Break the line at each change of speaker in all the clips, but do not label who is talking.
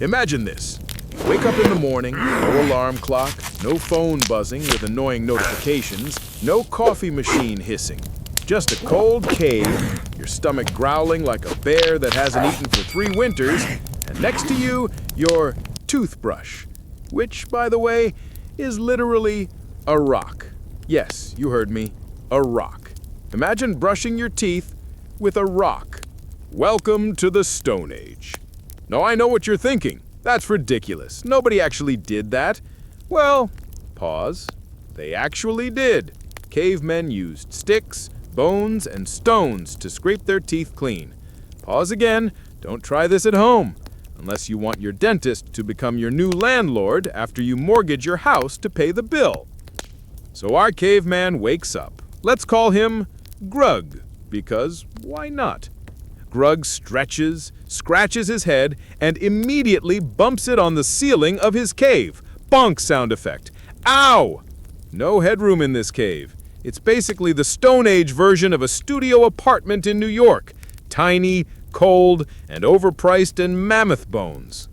Imagine this. Wake up in the morning, no alarm clock, no phone buzzing with annoying notifications, no coffee machine hissing. Just a cold cave, your stomach growling like a bear that hasn't eaten for 3 winters, and next to you, your toothbrush, which, by the way, is literally a rock. Yes, you heard me, a rock. Imagine brushing your teeth with a rock. Welcome to the Stone Age. Now I know what you're thinking. That's ridiculous. Nobody actually did that. Well, pause. They actually did. Cavemen used sticks, bones, and stones to scrape their teeth clean. Pause again. Don't try this at home, unless you want your dentist to become your new landlord after you mortgage your house to pay the bill. So our caveman wakes up. Let's call him Grug, because why not? Grug stretches, scratches his head, and immediately bumps it on the ceiling of his cave. Bonk sound effect. Ow! No headroom in this cave. It's basically the Stone Age version of a studio apartment in New York. Tiny, cold, and overpriced and mammoth bones.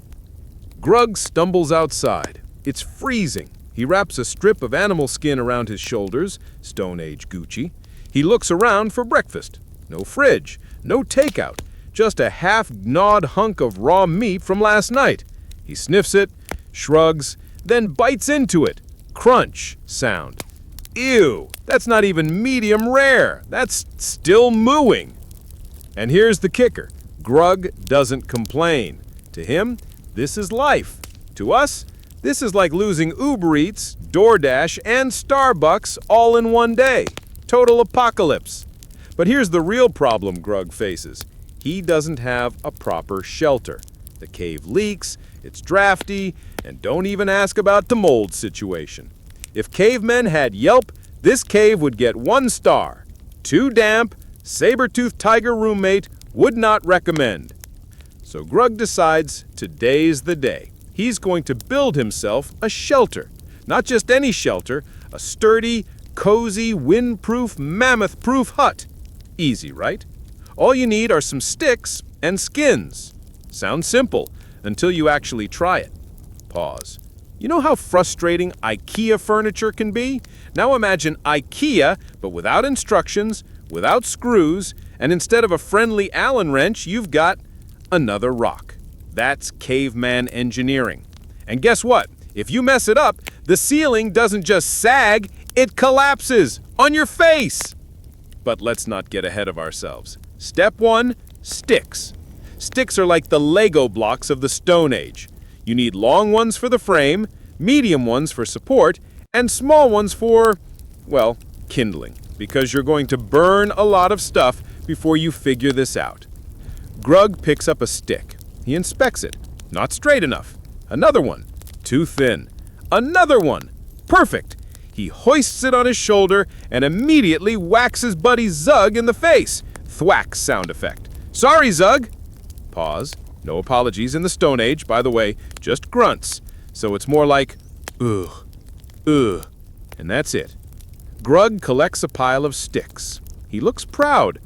Grug stumbles outside. It's freezing. He wraps a strip of animal skin around his shoulders, Stone Age Gucci. He looks around for breakfast. No fridge, no takeout, just a half-gnawed hunk of raw meat from last night. He sniffs it, shrugs, then bites into it. Crunch sound. Ew, that's not even medium rare. That's still mooing. And here's the kicker. Grug doesn't complain. To him, this is life. To us, this is like losing Uber Eats, DoorDash, and Starbucks all in one day. Total apocalypse. But here's the real problem Grug faces. He doesn't have a proper shelter. The cave leaks, it's drafty, and don't even ask about the mold situation. If cavemen had Yelp, this cave would get 1 star. Too damp, saber-toothed tiger roommate, would not recommend. So Grug decides today's the day. He's going to build himself a shelter. Not just any shelter, a sturdy, cozy, windproof, mammoth-proof hut. Easy, right? All you need are some sticks and skins. Sounds simple until you actually try it. Pause. You know how frustrating IKEA furniture can be? Now imagine IKEA, but without instructions, without screws, and instead of a friendly Allen wrench, you've got another rock. That's caveman engineering. And guess what? If you mess it up, the ceiling doesn't just sag, it collapses on your face. But let's not get ahead of ourselves. Step 1, sticks. Sticks are like the Lego blocks of the Stone Age. You need long ones for the frame, medium ones for support, and small ones for, well, kindling, because you're going to burn a lot of stuff before you figure this out. Grug picks up a stick. He inspects it. Not straight enough. Another one. Too thin. Another one. Perfect. He hoists it on his shoulder and immediately whacks his buddy Zug in the face. Thwack sound effect. Sorry, Zug. Pause. No apologies in the Stone Age, by the way, just grunts. So it's more like, ugh, ugh, and that's it. Grug collects a pile of sticks. He looks proud.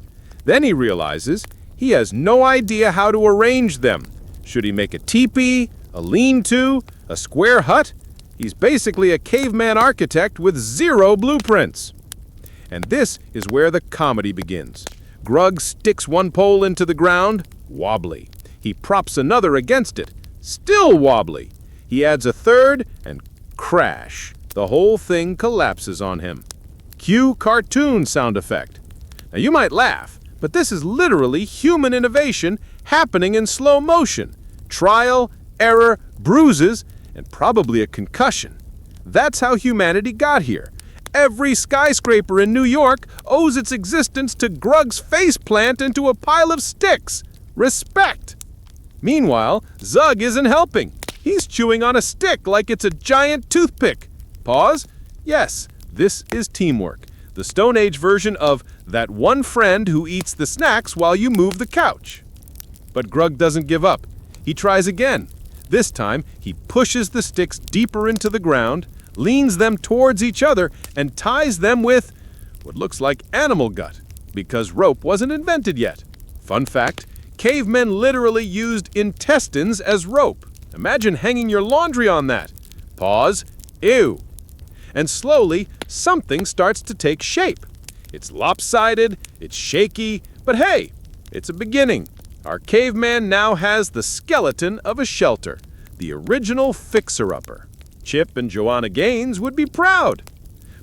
Then he realizes he has no idea how to arrange them. Should he make a teepee, a lean-to, a square hut? He's basically a caveman architect with 0 blueprints. And this is where the comedy begins. Grug sticks one pole into the ground, wobbly. He props another against it, still wobbly. He adds a third, and crash. The whole thing collapses on him. Cue cartoon sound effect. Now you might laugh, but this is literally human innovation happening in slow motion. Trial, error, bruises, and probably a concussion. That's how humanity got here. Every skyscraper in New York owes its existence to Grug's faceplant into a pile of sticks. Respect! Meanwhile, Zug isn't helping. He's chewing on a stick like it's a giant toothpick. Pause. Yes, this is teamwork. The Stone Age version of that one friend who eats the snacks while you move the couch. But Grug doesn't give up. He tries again. This time, he pushes the sticks deeper into the ground, leans them towards each other, and ties them with what looks like animal gut, because rope wasn't invented yet. Fun fact, cavemen literally used intestines as rope. Imagine hanging your laundry on that. Pause. Ew. And slowly, something starts to take shape. It's lopsided, it's shaky, but hey, it's a beginning. Our caveman now has the skeleton of a shelter, the original fixer-upper. Chip and Joanna Gaines would be proud.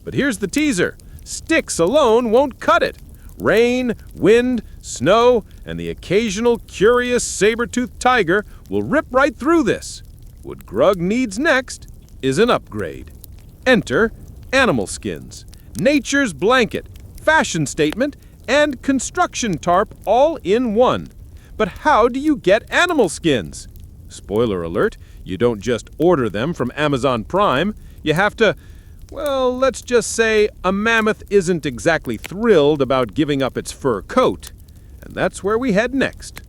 But here's the teaser. Sticks alone won't cut it. Rain, wind, snow, and the occasional curious saber-toothed tiger will rip right through this. What Grug needs next is an upgrade. Enter animal skins, nature's blanket, fashion statement, and construction tarp all in one. But how do you get animal skins? Spoiler alert, you don't just order them from Amazon Prime. You have to, well, let's just say a mammoth isn't exactly thrilled about giving up its fur coat. And that's where we head next.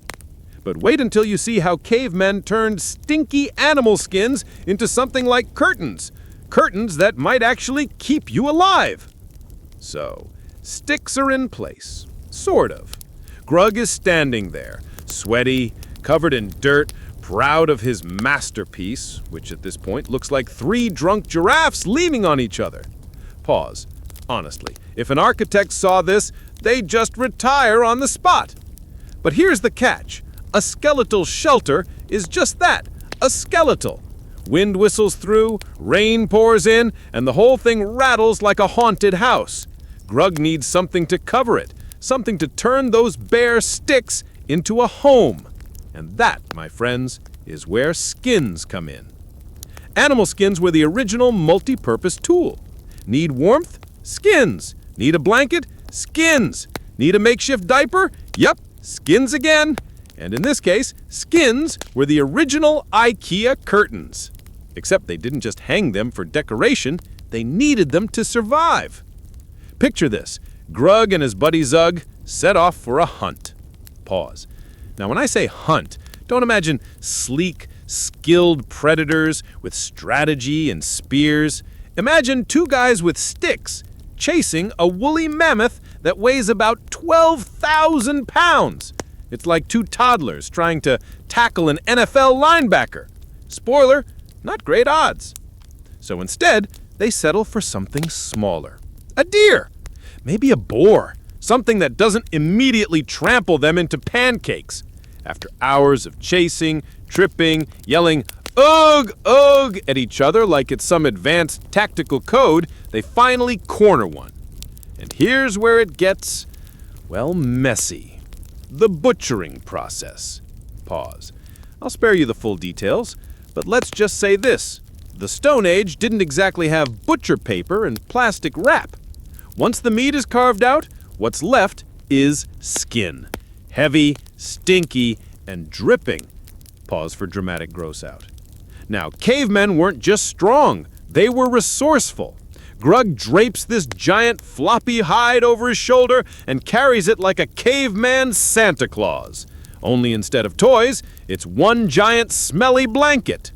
But wait until you see how cavemen turned stinky animal skins into something like curtains. Curtains that might actually keep you alive. So, sticks are in place. Sort of. Grug is standing there, sweaty, covered in dirt, proud of his masterpiece, which at this point looks like 3 drunk giraffes leaning on each other. Pause. Honestly, if an architect saw this, they'd just retire on the spot. But here's the catch. A skeletal shelter is just that, a skeletal. Wind whistles through, rain pours in, and the whole thing rattles like a haunted house. Grug needs something to cover it, something to turn those bare sticks into a home. And that, my friends, is where skins come in. Animal skins were the original multi-purpose tool. Need warmth? Skins. Need a blanket? Skins. Need a makeshift diaper? Yup, skins again. And in this case, skins were the original IKEA curtains. Except they didn't just hang them for decoration, they needed them to survive. Picture this. Grug and his buddy Zug set off for a hunt. Pause. Now, when I say hunt, don't imagine sleek, skilled predators with strategy and spears. Imagine 2 guys with sticks chasing a woolly mammoth that weighs about 12,000 pounds. It's like 2 toddlers trying to tackle an NFL linebacker. Spoiler, not great odds. So instead, they settle for something smaller. A deer, maybe a boar, something that doesn't immediately trample them into pancakes. After hours of chasing, tripping, yelling, "Ugh, ugh," at each other like it's some advanced tactical code, they finally corner one. And here's where it gets, well, messy. The butchering process. Pause. I'll spare you the full details, but let's just say this. The Stone Age didn't exactly have butcher paper and plastic wrap. Once the meat is carved out, what's left is skin. Heavy, stinky, and dripping. Pause for dramatic gross out. Now, cavemen weren't just strong, they were resourceful. Grug drapes this giant floppy hide over his shoulder and carries it like a caveman Santa Claus. Only instead of toys, it's one giant smelly blanket.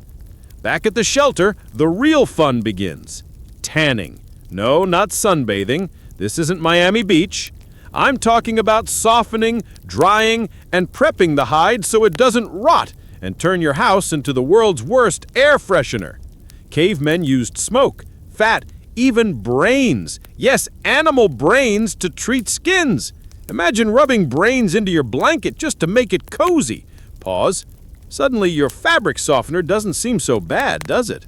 Back at the shelter, the real fun begins. Tanning. No, not sunbathing. This isn't Miami Beach. I'm talking about softening, drying, and prepping the hide so it doesn't rot and turn your house into the world's worst air freshener. Cavemen used smoke, fat, even brains. Yes, animal brains to treat skins. Imagine rubbing brains into your blanket just to make it cozy. Pause. Suddenly your fabric softener doesn't seem so bad, does it?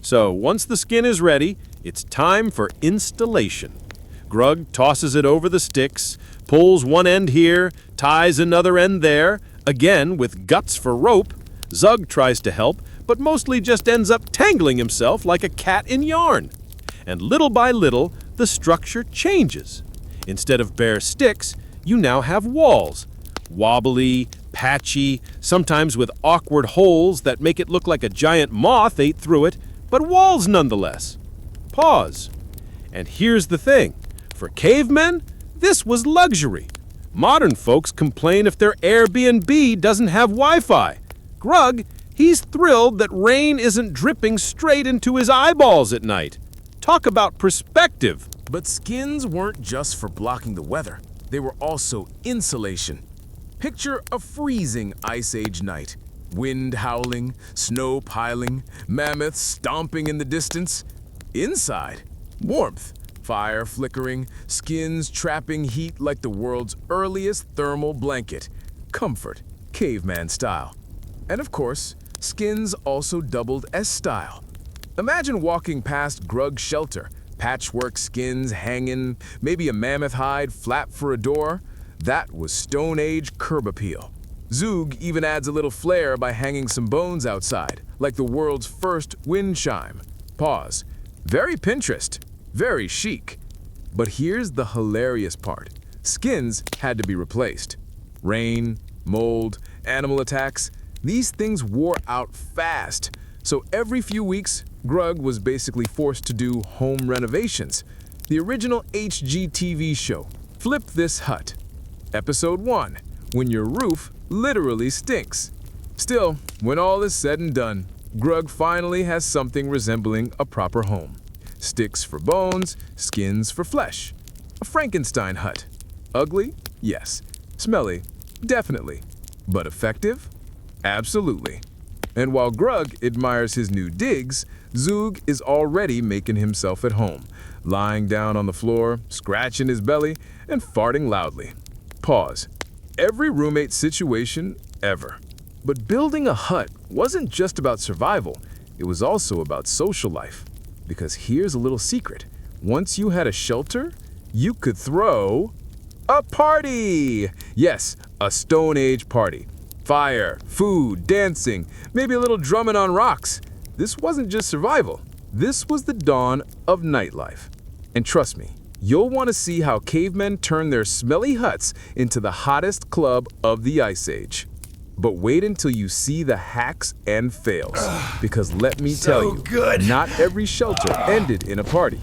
So once the skin is ready, it's time for installation. Grug tosses it over the sticks, pulls one end here, ties another end there, again with guts for rope. Zug tries to help, but mostly just ends up tangling himself like a cat in yarn. And little by little, the structure changes. Instead of bare sticks, you now have walls. Wobbly, patchy, sometimes with awkward holes that make it look like a giant moth ate through it, but walls nonetheless. Pause. And here's the thing. For cavemen, this was luxury. Modern folks complain if their Airbnb doesn't have Wi-Fi. Grug, he's thrilled that rain isn't dripping straight into his eyeballs at night. Talk about perspective.
But skins weren't just for blocking the weather. They were also insulation. Picture a freezing Ice Age night. Wind howling, snow piling, mammoths stomping in the distance. Inside, warmth, fire flickering, skins trapping heat like the world's earliest thermal blanket. Comfort, caveman style. And of course, skins also doubled as style. Imagine walking past Grug's shelter, patchwork skins hanging, maybe a mammoth hide flap for a door. That was Stone Age curb appeal. Zoog even adds a little flair by hanging some bones outside, like the world's first wind chime. Pause. Very Pinterest, very chic. But here's the hilarious part. Skins had to be replaced. Rain, mold, animal attacks, these things wore out fast. So every few weeks, Grug was basically forced to do home renovations. The original HGTV show, Flip This Hut. Episode 1, when your roof literally stinks. Still, when all is said and done, Grug finally has something resembling a proper home. Sticks for bones, skins for flesh. A Frankenstein hut. Ugly? Yes. Smelly? Definitely. But effective? Absolutely. And while Grug admires his new digs, Zoog is already making himself at home, lying down on the floor, scratching his belly, and farting loudly. Pause. Every roommate situation ever. But building a hut wasn't just about survival, it was also about social life. Because here's a little secret. Once you had a shelter, you could throw a party! Yes, a Stone Age party. Fire, food, dancing, maybe a little drumming on rocks. This wasn't just survival. This was the dawn of nightlife. And trust me, you'll want to see how cavemen turned their smelly huts into the hottest club of the Ice Age. But wait until you see the hacks and fails. Because let me tell you, not every shelter ended in a party.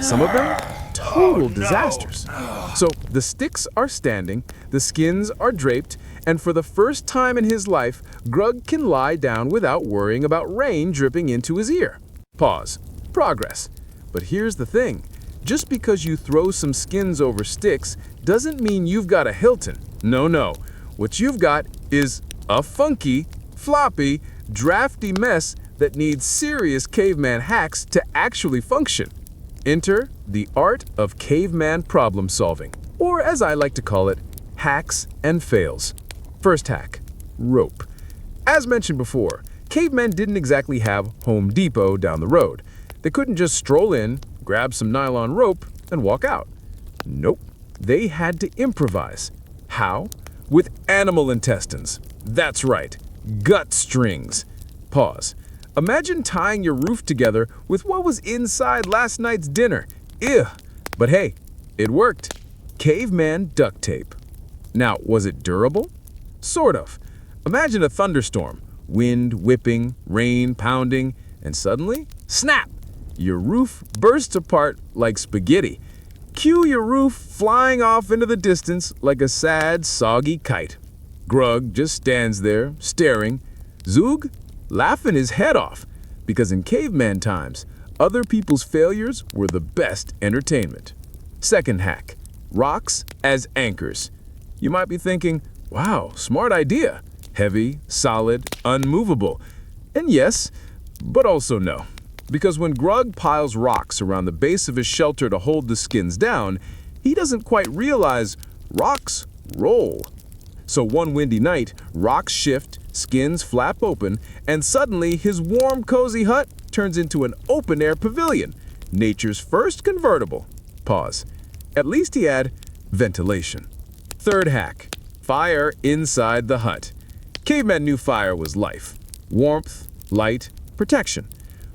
Some of them, total disasters. So the sticks are standing, the skins are draped, and for the first time in his life, Grug can lie down without worrying about rain dripping into his ear. Pause. Progress. But here's the thing. Just because you throw some skins over sticks doesn't mean you've got a Hilton. No. What you've got is a funky, floppy, drafty mess that needs serious caveman hacks to actually function. Enter the art of caveman problem solving, or as I like to call it, hacks and fails. First hack, rope. As mentioned before, cavemen didn't exactly have Home Depot down the road. They couldn't just stroll in, grab some nylon rope, and walk out. Nope, they had to improvise. How? With animal intestines. That's right, gut strings. Pause. Imagine tying your roof together with what was inside last night's dinner. Ew. But hey, it worked. Caveman duct tape. Now, was it durable? Sort of. Imagine a thunderstorm. Wind whipping, rain pounding, and suddenly, snap! Your roof bursts apart like spaghetti. Cue your roof flying off into the distance like a sad, soggy kite. Grug just stands there, staring. Zoog laughing his head off, because in caveman times, other people's failures were the best entertainment. Second hack, rocks as anchors. You might be thinking, wow, smart idea. Heavy, solid, unmovable. And yes, but also no. Because when Grug piles rocks around the base of his shelter to hold the skins down, he doesn't quite realize rocks roll. So one windy night, rocks shift, skins flap open, and suddenly his warm, cozy hut turns into an open-air pavilion, nature's first convertible. Pause. At least he had ventilation. Third hack, fire inside the hut. Cavemen knew fire was life. Warmth, light, protection.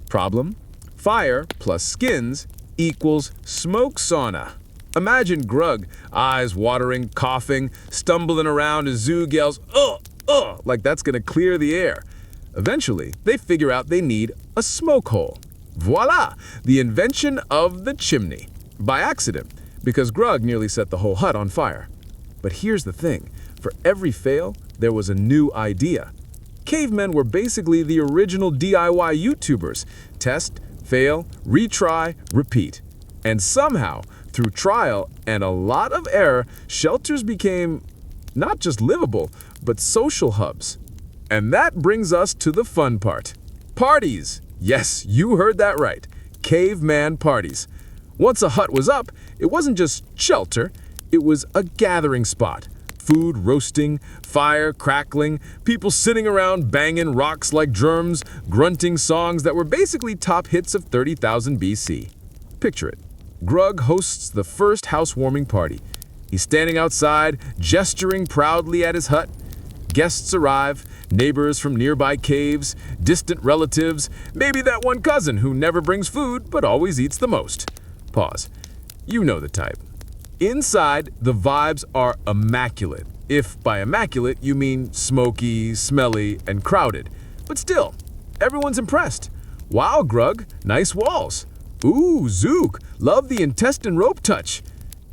Problem, fire plus skins equals smoke sauna. Imagine Grug, eyes watering, coughing, stumbling around as Zoog yells, ugh, like that's gonna clear the air. Eventually, they figure out they need a smoke hole. Voila! The invention of the chimney. By accident, because Grug nearly set the whole hut on fire. But here's the thing. For every fail, there was a new idea. Cavemen were basically the original DIY YouTubers. Test, fail, retry, repeat. And somehow, through trial and a lot of error, shelters became not just livable, but social hubs. And that brings us to the fun part. Parties! Yes, you heard that right. Caveman parties. Once a hut was up, it wasn't just shelter, it was a gathering spot. Food roasting, fire crackling, people sitting around banging rocks like drums, grunting songs that were basically top hits of 30,000 BC. Picture it. Grug hosts the first housewarming party. He's standing outside, gesturing proudly at his hut. Guests arrive, neighbors from nearby caves, distant relatives, maybe that one cousin who never brings food but always eats the most. Pause. You know the type. Inside, the vibes are immaculate. If by immaculate you mean smoky, smelly, and crowded. But still, everyone's impressed. Wow, Grug, nice walls. Ooh, Zook, love the intestine rope touch.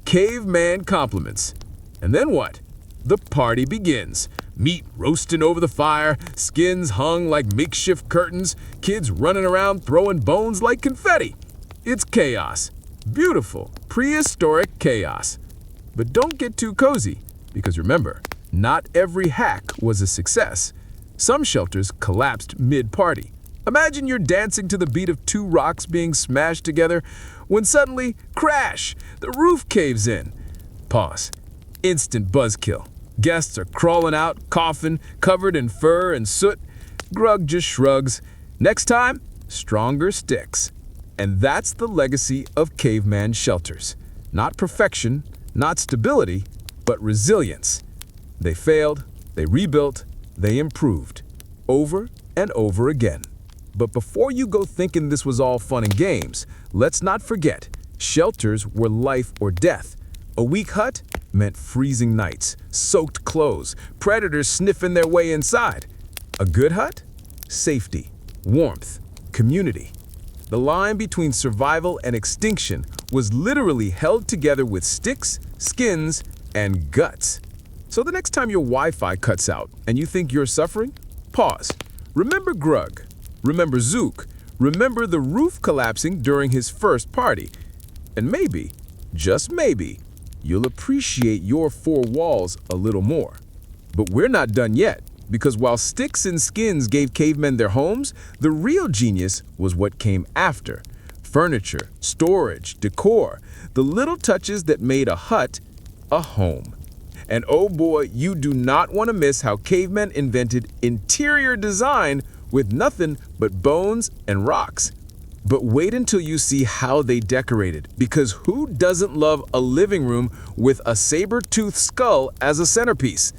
Caveman compliments. And then what? The party begins. Meat roasting over the fire, skins hung like makeshift curtains, kids running around throwing bones like confetti. It's chaos. Beautiful, prehistoric chaos. But don't get too cozy, because remember, not every hack was a success. Some shelters collapsed mid-party. Imagine you're dancing to the beat of two rocks being smashed together when suddenly, crash, the roof caves in. Pause. Instant buzzkill. Guests are crawling out, coughing, covered in fur and soot. Grug just shrugs. Next time, stronger sticks. And that's the legacy of caveman shelters. Not perfection, not stability, but resilience. They failed, they rebuilt, they improved. Over and over again. But before you go thinking this was all fun and games, let's not forget, shelters were life or death. A weak hut meant freezing nights, soaked clothes, predators sniffing their way inside. A good hut? Safety, warmth, community. The line between survival and extinction was literally held together with sticks, skins, and guts. So the next time your Wi-Fi cuts out and you think you're suffering, pause. Remember Grug. Remember Zook. Remember the roof collapsing during his first party. And maybe, just maybe, you'll appreciate your four walls a little more. But we're not done yet, because while sticks and skins gave cavemen their homes, the real genius was what came after. Furniture, storage, decor, the little touches that made a hut a home. And oh boy, you do not want to miss how cavemen invented interior design with nothing but bones and rocks. But wait until you see how they decorated, because who doesn't love a living room with a saber-toothed skull as a centerpiece?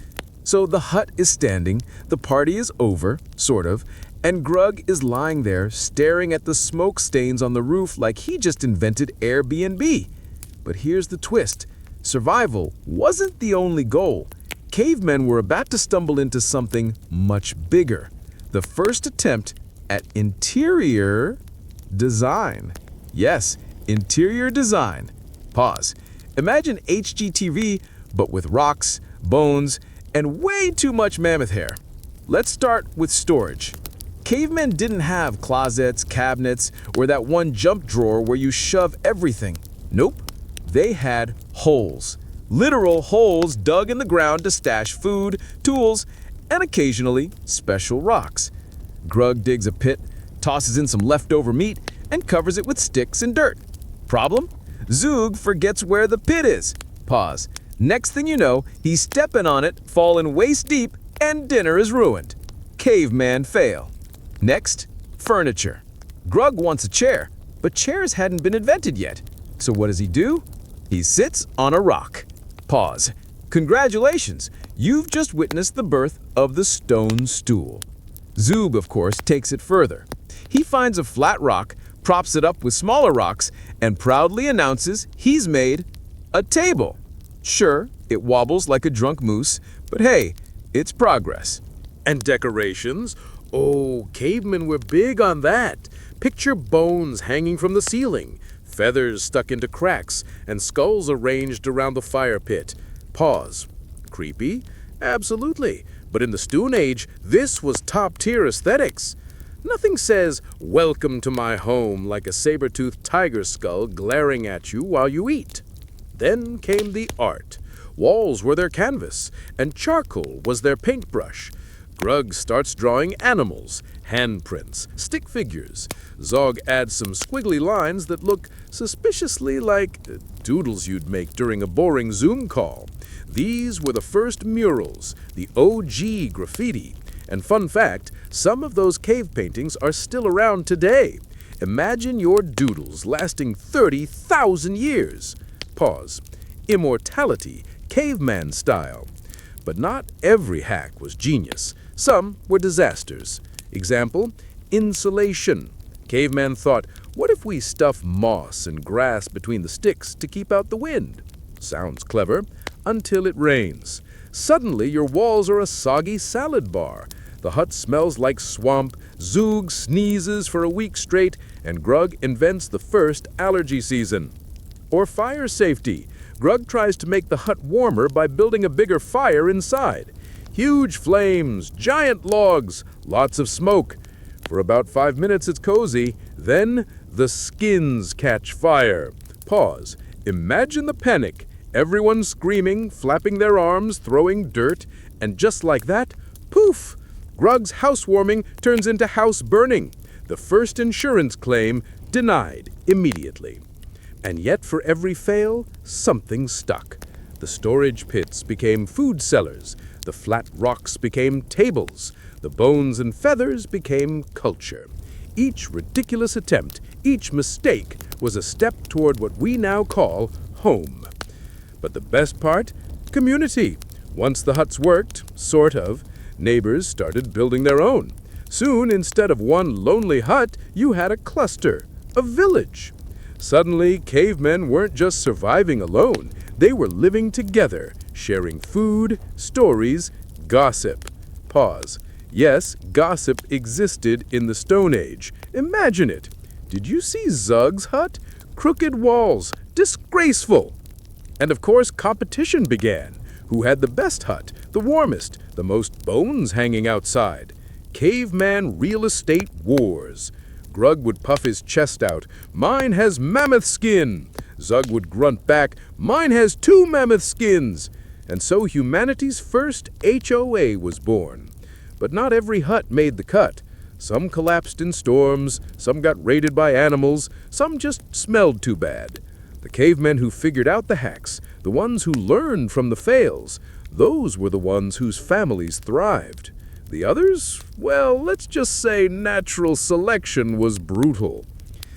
So the hut is standing, the party is over, sort of, and Grug is lying there staring at the smoke stains on the roof like he just invented Airbnb. But here's the twist. Survival wasn't the only goal. Cavemen were about to stumble into something much bigger. The first attempt at interior design. Yes, interior design. Pause. Imagine HGTV, but with rocks, bones, and way too much mammoth hair. Let's start with storage. Cavemen didn't have closets, cabinets, or that one jump drawer where you shove everything. Nope. They had holes. Literal holes dug in the ground to stash food, tools, and occasionally special rocks. Grug digs a pit, tosses in some leftover meat, and covers it with sticks and dirt. Problem? Zoog forgets where the pit is. Pause. Next thing you know, he's stepping on it, falling waist deep, and dinner is ruined. Caveman fail. Next, furniture. Grug wants a chair, but chairs hadn't been invented yet. So what does he do? He sits on a rock. Pause. Congratulations, you've just witnessed the birth of the stone stool. Zoob, of course, takes it further. He finds a flat rock, props it up with smaller rocks, and proudly announces he's made a table. Sure, it wobbles like a drunk moose, but hey, it's progress.
And decorations? Oh, cavemen were big on that. Picture bones hanging from the ceiling, feathers stuck into cracks, and skulls arranged around the fire pit. Pause. Creepy? Absolutely. But in the Stone Age, this was top-tier aesthetics. Nothing says, "Welcome to my home," like a saber-toothed tiger skull glaring at you while you eat. Then came the art. Walls were their canvas, and charcoal was their paintbrush.
Grug starts drawing animals, handprints, stick figures. Zog adds some squiggly lines that look suspiciously like doodles you'd make during a boring Zoom call. These were the first murals, the OG graffiti. And fun fact, some of those cave paintings are still around today. Imagine your doodles lasting 30,000 years. Pause. Immortality, caveman style. But not every hack was genius. Some were disasters. Example, insulation. Caveman thought, what if we stuff moss and grass between the sticks to keep out the wind? Sounds clever, until it rains. Suddenly, your walls are a soggy salad bar. The hut smells like swamp, Zoog sneezes for a week straight, and Grug invents the first allergy season. Or fire safety. Grug tries to make the hut warmer by building a bigger fire inside. Huge flames, giant logs, lots of smoke. For about 5 minutes it's cozy, then the skins catch fire. Pause. Imagine the panic. Everyone screaming, flapping their arms, throwing dirt, and just like that, poof! Grug's housewarming turns into house burning. The first insurance claim denied immediately. And yet for every fail, something stuck. The storage pits became food cellars. The flat rocks became tables. The bones and feathers became culture. Each ridiculous attempt, each mistake, was a step toward what we now call home. But the best part? Community. Once the huts worked, sort of, neighbors started building their own. Soon, instead of one lonely hut, you had a cluster, a village. Suddenly, cavemen weren't just surviving alone. They were living together, sharing food, stories, gossip. Pause. Yes, gossip existed in the Stone Age. Imagine it. Did you see Zug's hut? Crooked walls, disgraceful. And of course, competition began. Who had the best hut, the warmest, the most bones hanging outside? Caveman real estate wars. Grug would puff his chest out. Mine has mammoth skin. Zug would grunt back. Mine has 2 mammoth skins. And so humanity's first HOA was born. But not every hut made the cut. Some collapsed in storms, some got raided by animals, some just smelled too bad. The cavemen who figured out the hacks, the ones who learned from the fails, those were the ones whose families thrived. The others? Well, let's just say natural selection was brutal.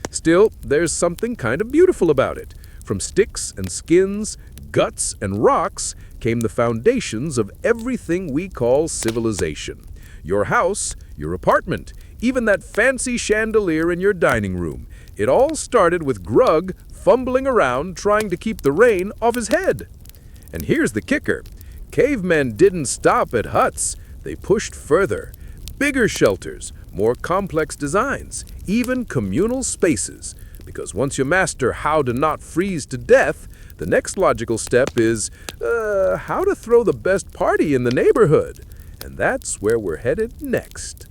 Still, there's something kind of beautiful about it. From sticks and skins, guts and rocks came the foundations of everything we call civilization. Your house, your apartment, even that fancy chandelier in your dining room. It all started with Grug fumbling around trying to keep the rain off his head. And here's the kicker. Cavemen didn't stop at huts. They pushed further. Bigger shelters, more complex designs, even communal spaces. Because once you master how to not freeze to death, the next logical step is, how to throw the best party in the neighborhood. And that's where we're headed next.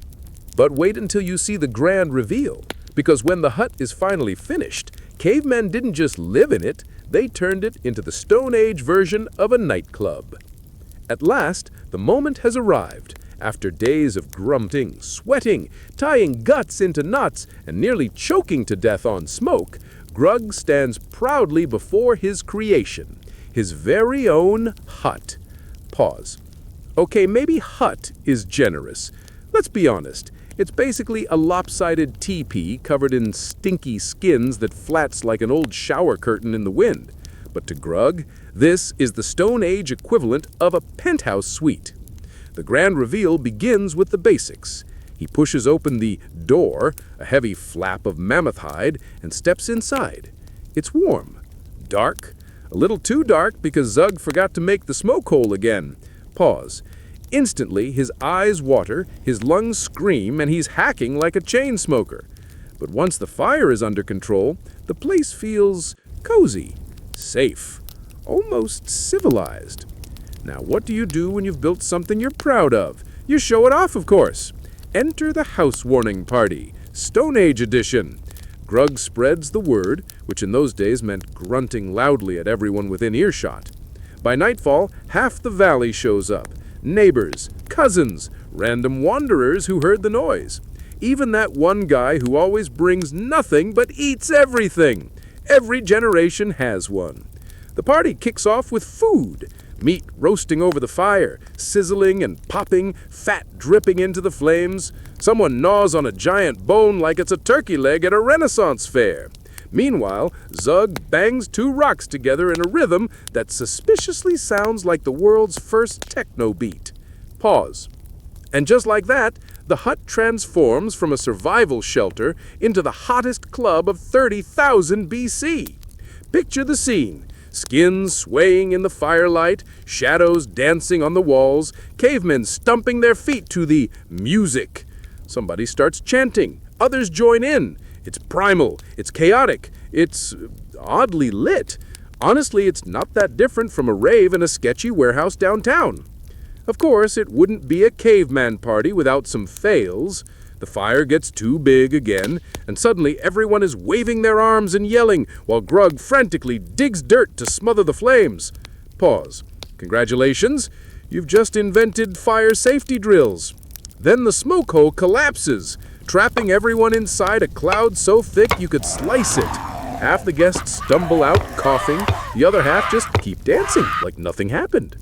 But wait until you see the grand reveal. Because when the hut is finally finished, cavemen didn't just live in it, they turned it into the Stone Age version of a nightclub. At last, the moment has arrived. After days of grunting, sweating, tying guts into knots, and nearly choking to death on smoke, Grug stands proudly before his creation, his very own hut. Pause. Okay, maybe hut is generous. Let's be honest. It's basically a lopsided teepee covered in stinky skins that flats like an old shower curtain in the wind. But to Grug, this is the Stone Age equivalent of a penthouse suite. The grand reveal begins with the basics. He pushes open the door, a heavy flap of mammoth hide, and steps inside. It's warm, dark, a little too dark because Zug forgot to make the smoke hole again. Pause. Instantly, his eyes water, his lungs scream, and he's hacking like a chain smoker. But once the fire is under control, the place feels cozy, safe, almost civilized. Now, what do you do when you've built something you're proud of? You show it off, of course. Enter the housewarming party, Stone Age edition. Grug spreads the word, which in those days meant grunting loudly at everyone within earshot. By nightfall, half the valley shows up. Neighbors,
cousins, random wanderers who heard the noise. Even that one guy who always brings nothing but eats everything. Every generation has one. The party kicks off with food. Meat roasting over the fire, sizzling and popping, fat dripping into the flames. Someone gnaws on a giant bone like it's a turkey leg at a Renaissance fair. Meanwhile, Zug bangs two rocks together in a rhythm that suspiciously sounds like the world's first techno beat. Pause. And just like that, the hut transforms from a survival shelter into the hottest club of 30,000 BC. Picture the scene. Skins swaying in the firelight, shadows dancing on the walls, cavemen stumping their feet to the music. Somebody starts chanting. Others join in. It's primal. It's chaotic. It's oddly lit. Honestly, it's not that different from a rave in a sketchy warehouse downtown. Of course, it wouldn't be a caveman party without some fails. The fire gets too big again, and suddenly everyone is waving their arms and yelling, while Grug frantically digs dirt to smother the flames. Pause. Congratulations, you've just invented fire safety drills. Then the smoke hole collapses, trapping everyone inside a cloud so thick you could slice it. Half the guests stumble out coughing, the other half just keep dancing like nothing happened.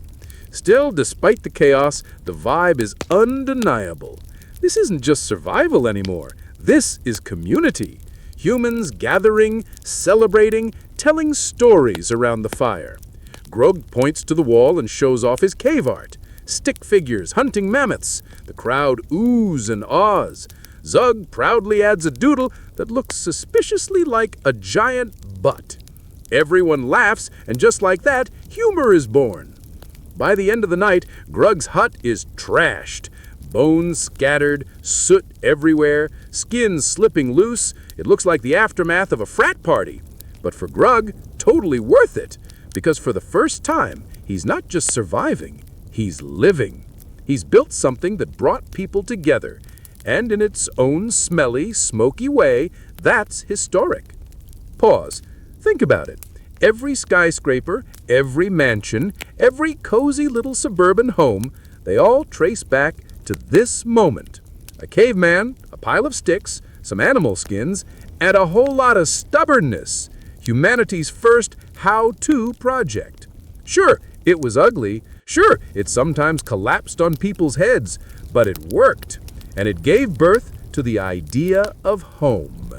Still, despite the chaos, the vibe is undeniable. This isn't just survival anymore. This is community. Humans gathering, celebrating, telling stories around the fire. Grug points to the wall and shows off his cave art. Stick figures hunting mammoths. The crowd oohs and ahs. Zug proudly adds a doodle that looks suspiciously like a giant butt. Everyone laughs, and just like that, humor is born. By the end of the night, Grug's hut is trashed. Bones scattered, soot everywhere, skins slipping loose. It looks like the aftermath of a frat party. But for Grug, totally worth it, because for the first time, he's not just surviving, he's living. He's built something that brought people together, and in its own smelly, smoky way, that's historic. Pause. Think about it. Every skyscraper, every mansion, every cozy little suburban home, they all trace back to this moment. A caveman, a pile of sticks, some animal skins, and a whole lot of stubbornness. Humanity's first how-to project. Sure, it was ugly. Sure, it sometimes collapsed on people's heads, but it worked. And it gave birth to the idea of home.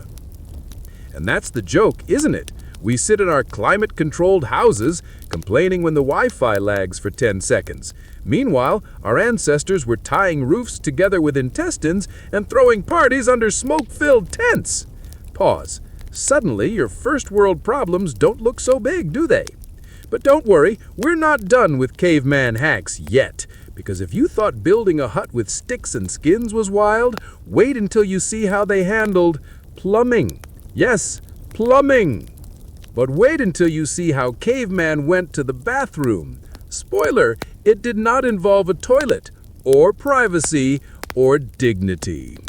And that's the joke, isn't it? We sit in our climate-controlled houses, complaining when the Wi-Fi lags for 10 seconds. Meanwhile, our ancestors were tying roofs together with intestines and throwing parties under smoke-filled tents. Pause. Suddenly, your first-world problems don't look so big, do they? But don't worry, we're not done with caveman hacks yet. Because if you thought building a hut with sticks and skins was wild, wait until you see how they handled plumbing. Yes, plumbing. But wait until you see how Caveman went to the bathroom. Spoiler, it did not involve a toilet, or privacy, or dignity.